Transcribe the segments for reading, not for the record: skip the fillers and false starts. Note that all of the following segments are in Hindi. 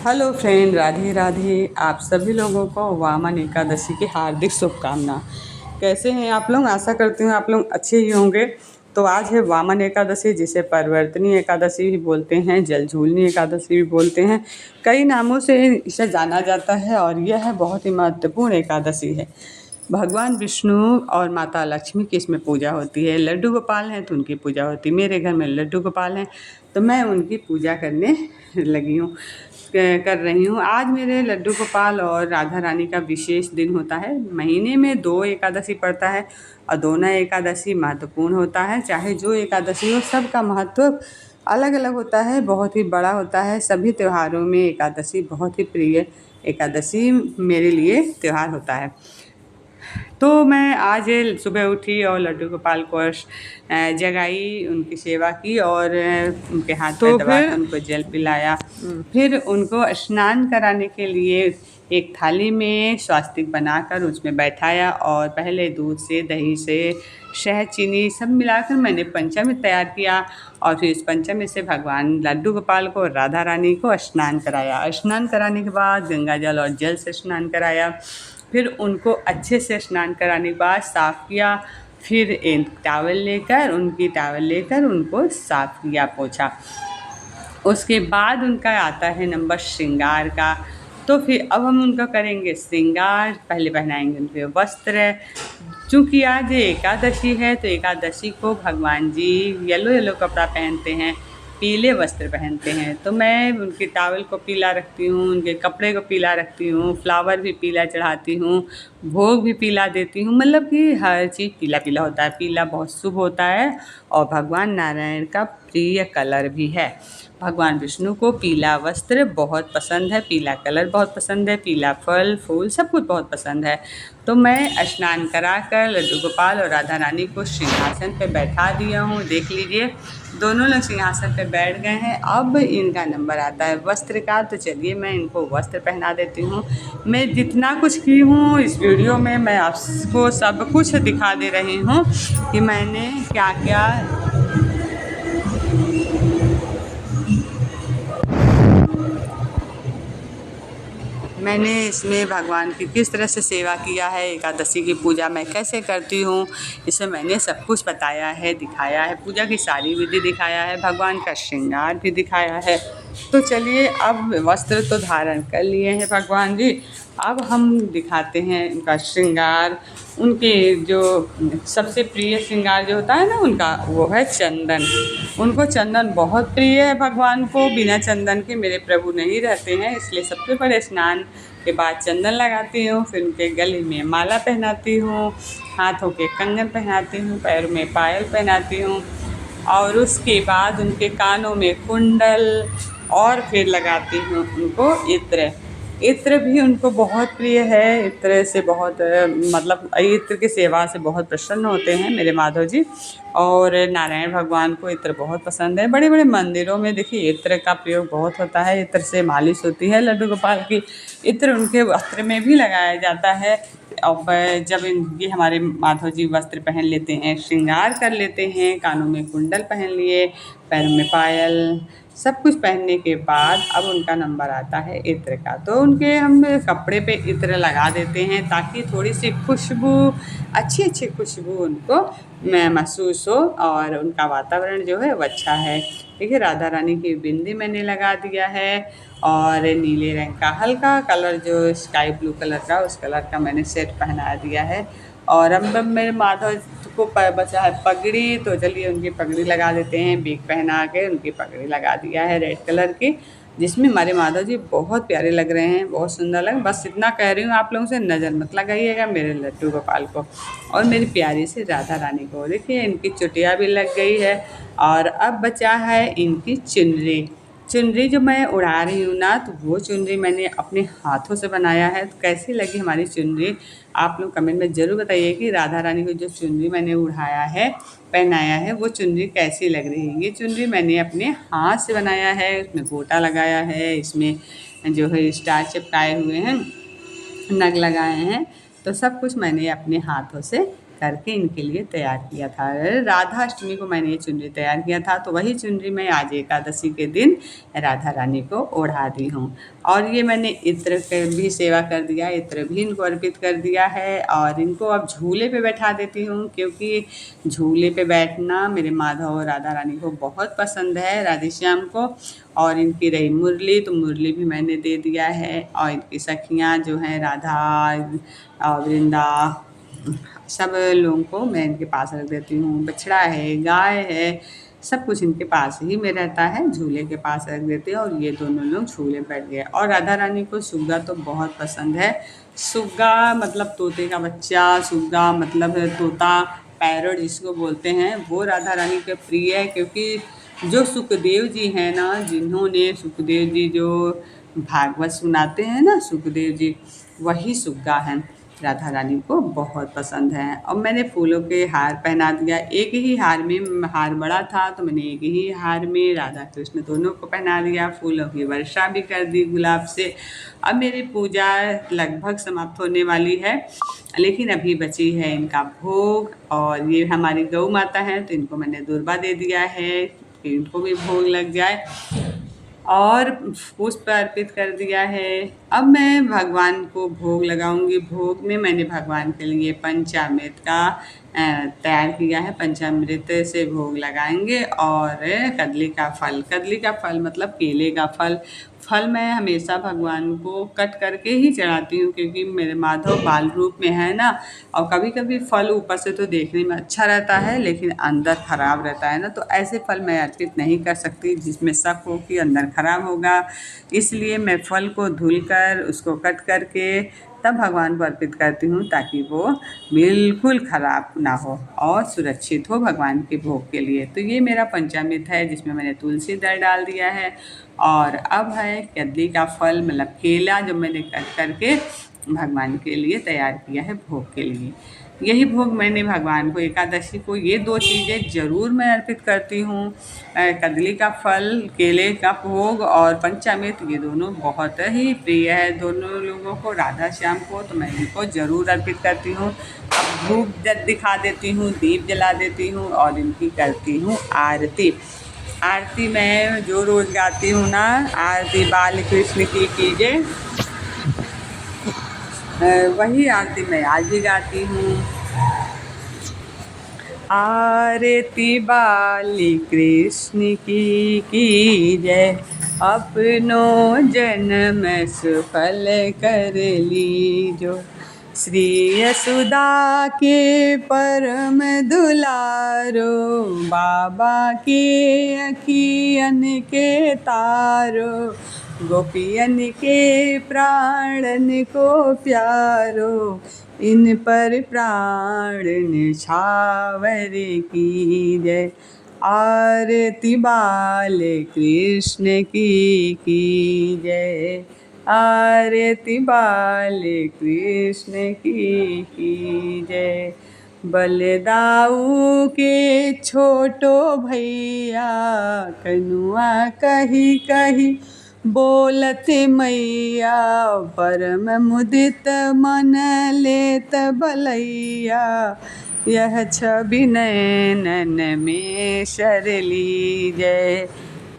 Hello friend, Radhe Radhe. आप सभी लोगों को वामन एकादशी की हार्दिक शुभकामना। कैसे हैं आप लोग? आशा करती हूँ आप लोग अच्छे ही होंगे। तो आज है वामन एकादशी, जिसे परिवर्तनी एकादशी भी बोलते हैं, जलझूलनी एकादशी भी बोलते हैं। कई नामों से इसे जाना जाता है और यह बहुत ही महत्वपूर्ण एकादशी है। भगवान विष्णु और माता लक्ष्मी की इसमें पूजा होती है। लड्डू गोपाल हैं तो उनकी पूजा होती है। मेरे घर में लड्डू गोपाल हैं तो मैं उनकी पूजा करने लगी हूँ, कर रही हूँ। आज मेरे लड्डू गोपाल और राधा रानी का विशेष दिन होता है। महीने में 2 एकादशी पड़ता है और दोनों एकादशी महत्वपूर्ण होता है। चाहे जो एकादशी हो, सबका महत्व अलग अलग होता है, बहुत ही बड़ा होता है। सभी त्योहारों में एकादशी बहुत ही प्रिय एकादशी मेरे लिए त्यौहार होता है। तो मैं आज सुबह उठी और लड्डू गोपाल को जगाई, उनकी सेवा की और उनके हाथ पे दबा के उनको जल पिलाया। फिर उनको स्नान कराने के लिए एक थाली में स्वास्तिक बनाकर उसमें बैठाया और पहले दूध से, दही से, शहद, चीनी सब मिलाकर मैंने पंचामृत तैयार किया और फिर इस पंचामृत से भगवान लड्डू गोपाल को, राधा रानी को स्नान कराया। स्नान कराने के बाद गंगा जल और जल से स्नान कराया। फिर उनको अच्छे से स्नान कराने के बाद साफ़ किया। फिर एक उनकी टॉवल लेकर उनको साफ़ किया, पोंछा। उसके बाद उनका आता है नंबर श्रृंगार का। तो फिर अब हम उनका करेंगे श्रृंगार। पहले पहनाएंगे उनके वस्त्र। चूँकि आज एकादशी है तो एकादशी को भगवान जी येलो येलो कपड़ा पहनते हैं, पीले वस्त्र पहनते हैं। तो मैं उनके टॉवल को पीला रखती हूँ, उनके कपड़े को पीला रखती हूँ, फ्लावर भी पीला चढ़ाती हूँ, भोग भी पीला देती हूँ। मतलब कि हर चीज़ पीला पीला होता है। पीला बहुत शुभ होता है और भगवान नारायण का प्रिय कलर भी है। भगवान विष्णु को पीला वस्त्र बहुत पसंद है, पीला कलर बहुत पसंद है, पीला फल फूल सब कुछ बहुत पसंद है। तो मैं स्नान कराकर लड्डू गोपाल और राधा रानी को सिंहासन पे बैठा दिया हूँ। देख लीजिए, दोनों लोग सिंहासन पे बैठ गए हैं। अब इनका नंबर आता है वस्त्र का। तो चलिए मैं इनको वस्त्र पहना देती हूँ। मैं जितना कुछ की हूँ इस वीडियो में मैं आपको सब कुछ दिखा दे रही हूँ कि मैंने क्या क्या मैंने इसमें भगवान की किस तरह से सेवा किया है, एकादशी की पूजा मैं कैसे करती हूँ, इसमें मैंने सब कुछ बताया है, दिखाया है। पूजा की सारी विधि दिखाया है, भगवान का श्रृंगार भी दिखाया है। तो चलिए, अब वस्त्र तो धारण कर लिए हैं भगवान जी। अब हम दिखाते हैं उनका श्रृंगार। उनके जो सबसे प्रिय श्रृंगार जो होता है ना उनका, वो है चंदन। उनको चंदन बहुत प्रिय है भगवान को। बिना चंदन के मेरे प्रभु नहीं रहते हैं, इसलिए सबसे पहले स्नान के बाद चंदन लगाती हूँ। फिर उनके गले में माला पहनाती हूँ, हाथों के कंगन पहनाती हूँ, पैरों में पायल पहनाती हूँ और उसके बाद उनके कानों में कुंडल और फिर लगाती हूँ उनको इत्र। इत्र भी उनको बहुत प्रिय है। इत्र से बहुत मतलब इत्र की सेवा से बहुत प्रसन्न होते हैं मेरे माधव जी। और नारायण भगवान को इत्र बहुत पसंद है। बड़े बड़े मंदिरों में देखिए इत्र का प्रयोग बहुत होता है। इत्र से मालिश होती है लड्डू गोपाल की। इत्र उनके वस्त्र में भी लगाया जाता है। अब जब ये हमारे माधव जी वस्त्र पहन लेते हैं, श्रृंगार कर लेते हैं, कानों में कुंडल पहन लिए, पैरों में पायल, सब कुछ पहनने के बाद अब उनका नंबर आता है इत्र का। तो उनके हम कपड़े पे इत्र लगा देते हैं ताकि थोड़ी सी खुशबू, अच्छी अच्छी खुशबू उनको महसूस हो और उनका वातावरण जो है वो अच्छा है। देखिए, राधा रानी की बिंदी मैंने लगा दिया है और नीले रंग का हल्का कलर जो स्काई ब्लू कलर का, उस कलर का मैंने सेट पहना दिया है। और अब मेरे माधव को बचा है पगड़ी। तो चलिए उनकी पगड़ी लगा देते हैं। बीक पहना के उनकी पगड़ी लगा दिया है रेड कलर की, जिसमें हमारे माधव जी बहुत प्यारे लग रहे हैं, बहुत सुंदर लग। बस इतना कह रही हूँ, आप लोगों से नज़र मत लगाइएगा मेरे लड्डू गोपाल को और मेरी प्यारी सी राधा रानी को। देखिए, इनकी चुटिया भी लग गई है और अब बचा है इनकी चुनरी। चुनरी जो मैं उड़ा रही हूँ ना, तो वो चुनरी मैंने अपने हाथों से बनाया है। तो कैसी लगी हमारी चुनरी, आप लोग कमेंट में ज़रूर बताइए कि राधा रानी को जो चुनरी मैंने उड़ाया है, पहनाया है, वो चुनरी कैसी लग रही है। ये चुनरी मैंने अपने हाथ से बनाया है, उसमें गोटा लगाया है, इसमें जो है स्टार चिपकाए हुए हैं, नग लगाए हैं। तो सब कुछ मैंने अपने हाथों से करके इनके लिए तैयार किया था। राधा अष्टमी को मैंने ये चुनरी तैयार किया था, तो वही चुनरी मैं आज एकादशी के दिन राधा रानी को ओढ़ा दी हूँ। और ये मैंने इत्र के भी सेवा कर दिया, इत्र भी इनको अर्पित कर दिया है। और इनको अब झूले पे बैठा देती हूँ, क्योंकि झूले पे बैठना मेरे माधव और राधा रानी को बहुत पसंद है, राधे श्याम को। और इनकी रही मुरली, तो मुरली भी मैंने दे दिया है। और इनकी सखियाँ जो हैं राधा और वृंदा, सब लोगों को मैं इनके पास रख देती हूँ। बछड़ा है, गाय है, सब कुछ इनके पास ही में रहता है, झूले के पास रख देते हैं। और ये दोनों लोग झूले बैठ गए। और राधा रानी को सुग्गा तो बहुत पसंद है। सुग्गा मतलब तोते का बच्चा, सुग्गा मतलब तोता, पैरट जिसको बोलते हैं, वो राधा रानी के प्रिय है। क्योंकि जो सुखदेव जी हैं ना, जिन्होंने सुखदेव जी जो भागवत सुनाते हैं ना, सुखदेव जी, वही सुग्गा हैं, राधा रानी को बहुत पसंद है। और मैंने फूलों के हार पहना दिया, एक ही हार में, हार बड़ा था तो मैंने एक ही हार में राधा कृष्ण दोनों को पहना दिया। फूलों की वर्षा भी कर दी गुलाब से। अब मेरी पूजा लगभग समाप्त होने वाली है, लेकिन अभी बची है इनका भोग। और ये हमारी गौ माता है, तो इनको मैंने दुर्बा दे दिया है कि इनको भी भोग लग जाए। और पुष्प अर्पित कर दिया है। अब मैं भगवान को भोग लगाऊंगी। भोग में मैंने भगवान के लिए पंचामृत का तैयार किया है, पंचामृत से भोग लगाएंगे। और कदली का फल मतलब केले का फल मैं हमेशा भगवान को कट करके ही चढ़ाती हूँ, क्योंकि मेरे माधव बाल रूप में है ना। और कभी कभी फल ऊपर से तो देखने में अच्छा रहता है, लेकिन अंदर खराब रहता है ना, तो ऐसे फल मैं अर्पित नहीं कर सकती जिसमें शक हो कि अंदर खराब होगा। इसलिए मैं फल को धुल कर उसको कट करके तब भगवान को अर्पित करती हूँ, ताकि वो बिल्कुल ख़राब ना हो और सुरक्षित हो भगवान के भोग के लिए। तो ये मेरा पंचामृत है, जिसमें मैंने तुलसी दल डाल दिया है। और अब है कदली का फल मतलब केला, जो मैंने कट करके भगवान के लिए तैयार किया है भोग के लिए। यही भोग मैंने भगवान को एकादशी को ये 2 चीज़ें ज़रूर मैं अर्पित करती हूँ। कदली का फल, केले का भोग और पंचामृत, ये दोनों बहुत ही प्रिय है दोनों लोगों को, राधा श्याम को, तो मैं इनको ज़रूर अर्पित करती हूँ। अब धूप दिखा देती हूँ, दीप जला देती हूँ और इनकी करती हूँ आरती। आरती मैं जो रोज़ गाती हूँ ना, आरती बाल कृष्ण की कीजिए, वही आरती मैं आज भी गाती हूँ। आरती बाली कृष्ण की जय, अपनों जन्म सुफल कर लीजो। श्री यशोदा के परम दुलारो, बाबा के अखियन के तारो, गोपियन के प्राणन को प्यारो, इन पर प्राण निछावर की जय। आरती बाल कृष्ण की जय, आरती बाल कृष्ण की जय। बलदाऊ के छोटो भैया, कनुआ कही कही बोलत मैया, परम मुदित मन लेत बलैया, यह छवि नैनन में शर लीजय।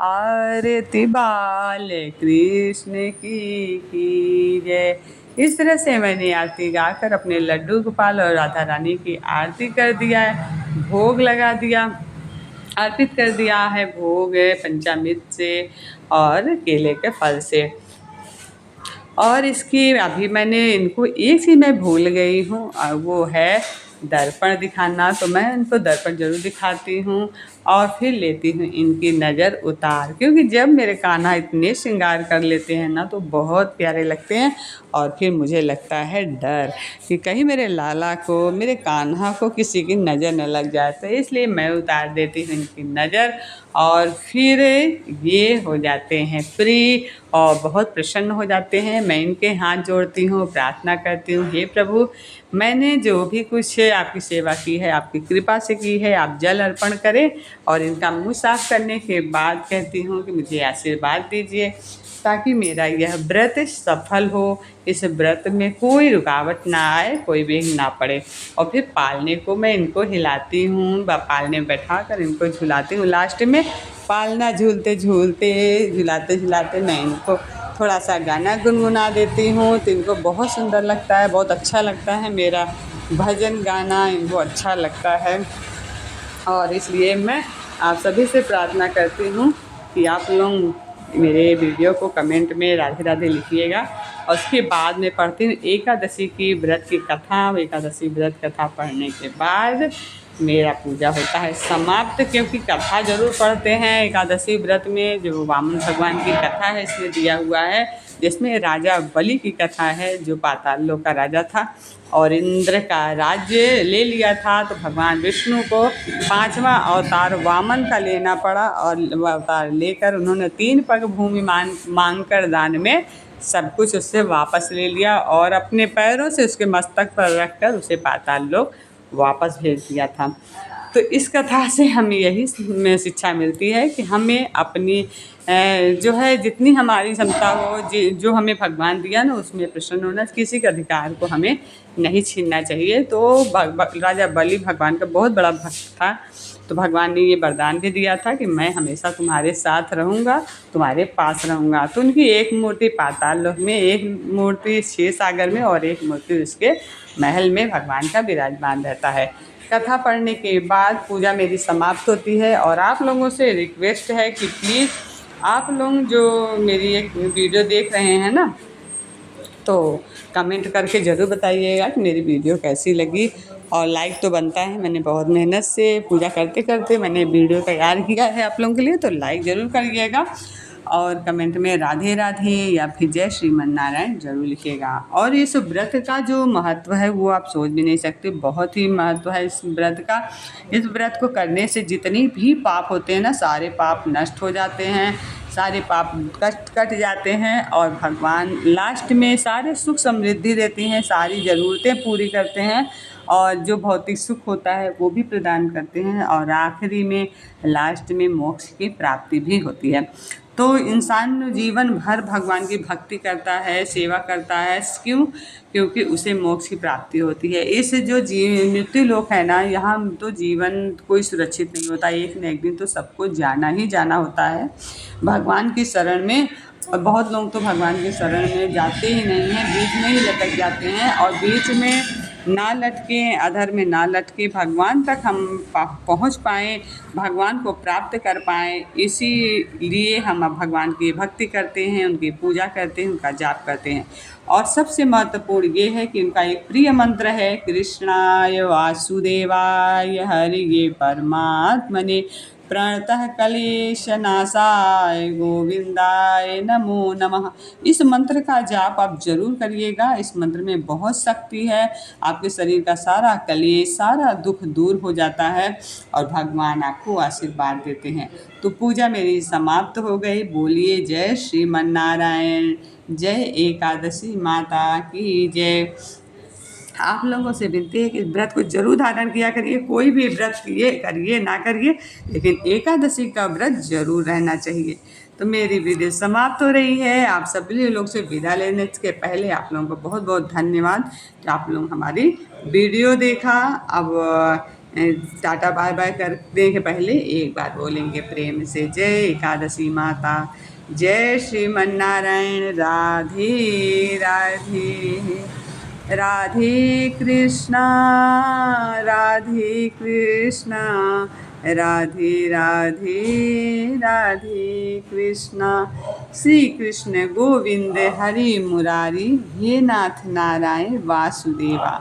आरती बाल कृष्ण की जय। इस तरह से मैंने आरती गाकर अपने लड्डू गोपाल और राधा रानी की आरती कर दिया है, भोग लगा दिया, अर्पित कर दिया है भोग पंचामृत से और केले के फल से। और इसकी अभी मैंने इनको एक चीज़ मैं भूल गई हूँ, और वो है दर्पण दिखाना। तो मैं इनको दर्पण ज़रूर दिखाती हूँ और फिर लेती हूँ इनकी नज़र उतार, क्योंकि जब मेरे कान्हा इतने श्रृंगार कर लेते हैं ना, तो बहुत प्यारे लगते हैं। और फिर मुझे लगता है डर कि कहीं मेरे लाला को, मेरे कान्हा को किसी की नज़र न लग जाए, तो इसलिए मैं उतार देती हूँ इनकी नज़र। और फिर ये हो जाते हैं फ्री और बहुत प्रसन्न हो जाते हैं। मैं इनके हाथ जोड़ती हूँ, प्रार्थना करती हूँ, हे प्रभु, मैंने जो भी कुछ आपकी सेवा की है, आपकी कृपा से की है, आप जल अर्पण करें। और इनका मुँह साफ करने के बाद कहती हूँ कि मुझे आशीर्वाद दीजिए। ताकि मेरा यह व्रत सफल हो, इस व्रत में कोई रुकावट ना आए, कोई विघ्न ना पड़े। और फिर पालने को मैं इनको हिलाती हूँ, पालने में बैठा कर इनको झुलाती हूँ। लास्ट में पालना झूलते झूलते, झुलाते झुलाते मैं इनको थोड़ा सा गाना गुनगुना देती हूँ, तो इनको बहुत सुंदर लगता है, बहुत अच्छा लगता है। मेरा भजन गाना इनको अच्छा लगता है। और इसलिए मैं आप सभी से प्रार्थना करती हूँ कि आप लोग मेरे वीडियो को कमेंट में राधे राधे लिखिएगा। और उसके बाद में पढ़ती हूँ एकादशी की व्रत की कथा। एकादशी व्रत कथा पढ़ने के बाद मेरा पूजा होता है समाप्त, क्योंकि कथा ज़रूर पढ़ते हैं एकादशी व्रत में। जो वामन भगवान की कथा है इसमें दिया हुआ है, जिसमें राजा बलि की कथा है, जो पाताल लोक का राजा था और इंद्र का राज्य ले लिया था। तो भगवान विष्णु को 5वां अवतार वामन का लेना पड़ा, और अवतार लेकर उन्होंने 3 पग भूमि मांग कर दान में सब कुछ उससे वापस ले लिया, और अपने पैरों से उसके मस्तक पर रखकर उसे पाताल लोक वापस भेज दिया था। तो इस कथा से हमें यही शिक्षा मिलती है कि हमें अपनी जो है जितनी हमारी क्षमता हो, जो हमें भगवान दिया ना, उसमें प्रसन्न होना, किसी के अधिकार को हमें नहीं छीनना चाहिए। तो राजा बलि भगवान का बहुत बड़ा भक्त था, तो भगवान ने ये वरदान भी दिया था कि मैं हमेशा तुम्हारे साथ रहूँगा, तुम्हारे पास रहूँगा। तो उनकी एक मूर्ति पाताल लोक में, एक मूर्ति क्षीर सागर में, और एक मूर्ति उसके महल में भगवान का विराजमान रहता है। कथा पढ़ने के बाद पूजा मेरी समाप्त होती है। और आप लोगों से रिक्वेस्ट है कि प्लीज़ आप लोग जो मेरी एक वीडियो देख रहे हैं ना, तो कमेंट करके ज़रूर बताइएगा कि मेरी वीडियो कैसी लगी। और लाइक तो बनता है, मैंने बहुत मेहनत से पूजा करते करते मैंने वीडियो तैयार किया है आप लोगों के लिए, तो लाइक ज़रूर करिएगा। और कमेंट में राधे राधे या फिर जय श्रीमन नारायण ज़रूर लिखिएगा। और इस व्रत का जो महत्व है वो आप सोच भी नहीं सकते, बहुत ही महत्व है इस व्रत का। इस व्रत को करने से जितनी भी पाप होते हैं ना, सारे पाप नष्ट हो जाते हैं, सारे पाप कट जाते हैं, और भगवान लास्ट में सारे सुख समृद्धि देते हैं, सारी ज़रूरतें पूरी करते हैं, और जो भौतिक सुख होता है वो भी प्रदान करते हैं, और आखिरी में लास्ट में मोक्ष की प्राप्ति भी होती है। तो इंसान जीवन भर भगवान की भक्ति करता है, सेवा करता है, क्यों? क्योंकि उसे मोक्ष की प्राप्ति होती है। इस जो मृत्यु लोक है ना, यहाँ तो जीवन कोई सुरक्षित नहीं होता, एक न एक दिन तो सबको जाना ही जाना होता है भगवान की शरण में। और बहुत लोग तो भगवान की शरण में जाते ही नहीं हैं, बीच में ही लटक जाते हैं, और बीच में ना लटके, अधर में ना लटके, भगवान तक हम पहुँच पाएँ, भगवान को प्राप्त कर पाएँ, इसीलिए हम भगवान की भक्ति करते हैं, उनकी पूजा करते हैं, उनका जाप करते हैं। और सबसे महत्वपूर्ण ये है कि उनका एक प्रिय मंत्र है, कृष्णाय वासुदेवाय हरिये परमात्मने प्रणतः क्लेशनाशाय गोविंदाय नमो नमः। इस मंत्र का जाप आप जरूर करिएगा। इस मंत्र में बहुत शक्ति है, आपके शरीर का सारा क्लेश, सारा दुख दूर हो जाता है, और भगवान आपको आशीर्वाद देते हैं। तो पूजा मेरी समाप्त हो गई। बोलिए जय श्रीमन नारायण, जय एकादशी माता की जय। आप लोगों से विनती है कि व्रत को जरूर धारण किया करिए, कोई भी व्रत करिए ना करिए, लेकिन एकादशी का व्रत जरूर रहना चाहिए। तो मेरी वीडियो समाप्त हो रही है। आप सभी लोग से विदा लेने के पहले आप लोगों को बहुत बहुत धन्यवाद कि आप लोग हमारी वीडियो देखा। अब टाटा बाय बाय करने के पहले एक बार बोलेंगे प्रेम से, जय एकादशी माता, जय श्रीमन नारायण, राधे राधे, राधे कृष्णा, राधे कृष्णा, राधे राधे, राधे कृष्णा। श्री कृष्ण गोविंद हरि मुरारी, हे नाथ नारायण वासुदेवा।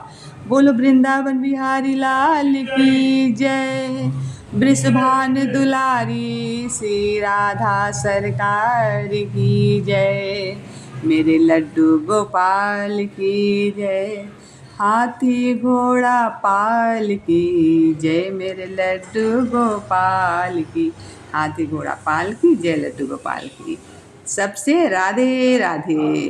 बोलो वृंदावन बिहारी लाल की जय। वृषभान दुलारी, श्री राधा सरकार की जय। मेरे लड्डू गोपाल की जय। हाथी घोड़ा पाल की जय, मेरे लड्डू गोपाल की। हाथी घोड़ा पाल की जय, लड्डू गोपाल की। सबसे राधे राधे।